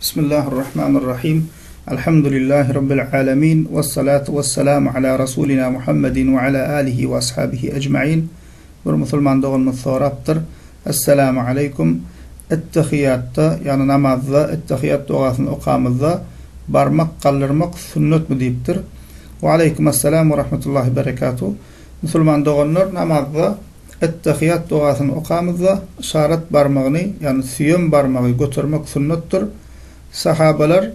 Bismillahirrahmanirrahim. Elhamdülillahi Rabbil alemin. Vessalatu vesselamu ala Rasulina Muhammedin ve ala alihi ve ashabihi ecma'in. Bir musulman doğulmuz soraptır. Esselamu aleykum. Ettehiyatta, yani namazda, ettehiyat duasını okamızda barmak kaldırmak sünnet mi deyiptir. Ve aleykümesselamu ve rahmetullahi berekatuhu. Musulman doğulur namazda ettehiyat duasını okamızda işaret barmağını, yani süyüm barmağı götürmek sünnettir. Sahabalar,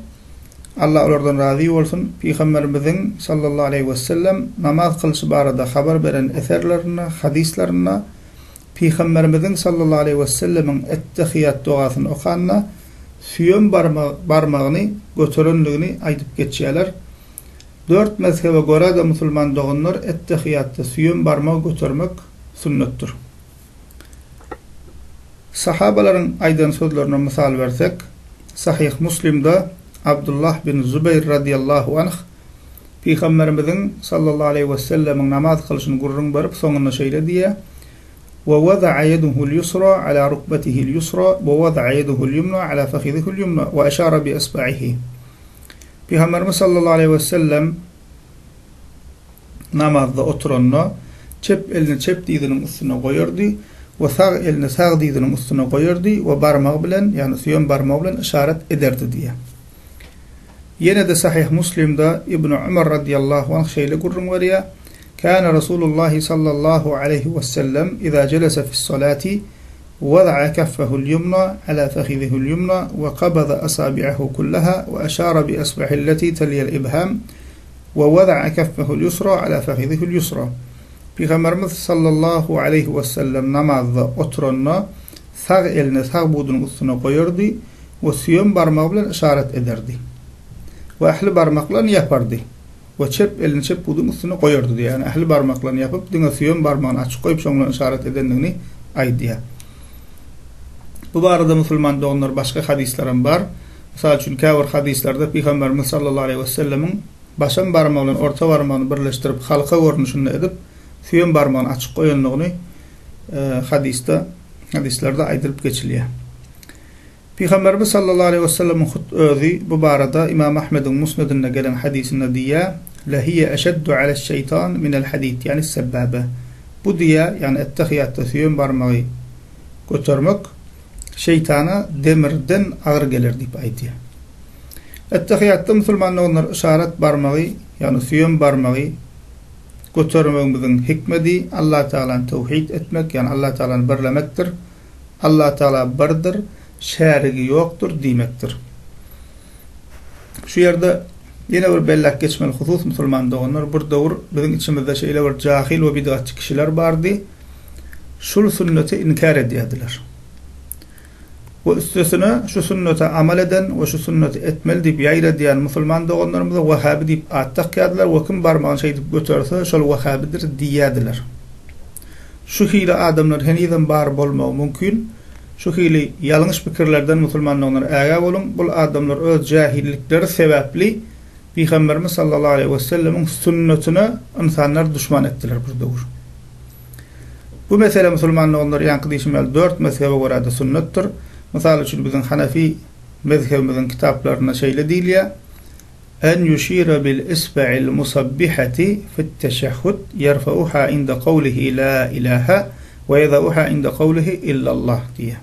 Allah onlardan razı olsun, Peygamberimizin sallallahu aleyhi ve sellem namaz kılışı barada haber veren eserlerine, hadislerine, Peygamberimizin sallallahu aleyhi ve sellemin ettehiyat duasını okanına süyüm barmağını götüründüğünü aydıp geçiyorlar. 4 mezhebe göre de Müslüman doğunlar ettehiyatta süyüm barmağı götürmek sünnettir. Sahabaların aydan sözlerine misal versek, Sahih Müslim'de Abdullah bin Zübeyir radıyallahu anh Peygamberimizin sallallahu aleyhi ve sellemin namaz kılışını gurrun barıp sonuna şöyle diye وَوَضَعَ يَدُهُ الْيُسْرَى عَلَى رُكْبَتِهِ الْيُسْرَى وَوَضَعَ يَدُهُ الْيُمْنَى عَلَى فَخِذِهِ الْيُمْنَى وَأَشَارَ بِأَصْبَعِهِ Peygamberimiz sallallahu aleyhi ve sellem namazda oturanla elini çep dizinin üstüne koyurdu ve sağ elini sağ dizinin üstüne koyurdu ve barmağı bilen, yani süyüm barmağı bilen işaret ederdi diye. Yine de Sahih Müslim'de İbn-i Umar radıyallahu anh şeyle gurrun var ya, Kâne Resulullah sallallahu aleyhi ve sellem İzâ celese fissalâti وضع كفه اليمنى على فخذه اليمنى وقبض أصابعه كلها وأشار بأصبعه التي تلي الإبهام ووضع كفه اليسرى على فخذه اليسرى. Peygamberimiz sallallahu aleyhi ve sellem namazda oturanla sağ elini sağ budunun üstüne koyurdu ve süyüm barmağıyla işaret ederdi. Ve ehli barmakla yapardı. Ve elini çep budunun üstüne koyurdu diye. Yani ehli barmakla yapıp dine süyüm barmağını açık koyup sonra işaret edenliğini aydiye. Bu arada Müslüman doğanlar başka hadislerim var. Mesela için kâvır hadislerde Peygamberimiz sallallahu aleyhi ve sellemin başın barmağıyla orta barmağını birleştirip halka görünüşünü edip süyüm barmağını açık koyanlığını hadislerde aydırıp geçiliyor. Peygamberimiz sallallahu aleyhi ve sellem'in özü bu barada İmam Ahmed'in musnedine gelen hadisinde diye lehiye eşeddu ale'ş-şeytan minel hadid, yani sebbabe. Bu diye, yani ettehiyatta süyüm barmağı götürmek şeytana demirden ağır gelir deyip aydiye. Ettehiyatta Müslümanlar işaret barmağı, yani süyüm barmağı götürmemizin hikmeti Allah Teala'nı tevhid etmek, yani Allah Teala'nı birlemektir. Allah Teala birdir, şeriki yoktur demektir. Şu yerde yine bir bellak geçmeli husus Müslüman doğanlar. Burada bizim içimizde şeyler var, cahil ve bid'atçı kişiler vardı. Şu sünneti inkar ediyordular. Ve üstesine şu sünnete amel eden ve şu sünneti etmeli deyip yayra diyen Müslüman doğanlarımıza Vehhabi deyip attak yadiler ve kim barmağını şey deyip götürse şol Vehhabidir diyadiler. Şu hile adamlar heniden bar bolmağı mümkün. Şu hile yanlış fikirlerden Müslümanlar ayağa olun. Bu adamlar öz cahillikleri sebepli Peygamberimiz sallallahu aleyhi ve sellemin sünnetine insanlar düşman ettiler burada. Bu mesele Müslümanlar yankı değişmeli 4 mezhebe göre de sünnettir. Mesela için bizim Hanefi mezhebimizin kitaplarına şeyle değil ya, en yushira bil isba'il musabbihati fit teşehhud yerfa'uha inda kavlihi la ilaha ve yeda'uha inda kavlihi illallah diye.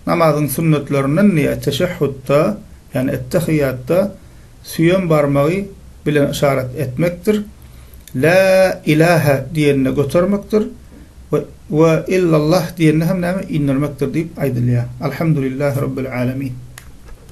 Namazın sünnetlerinin niye teşehhudda, yani ettehiyatta süyüm barmağı bilen işaret etmektir. La ilaha diyenine götürmektir. Ve illallah diyenine hem indirmektir deyip aydılıyor. Elhamdülillahi Rabbil alemin.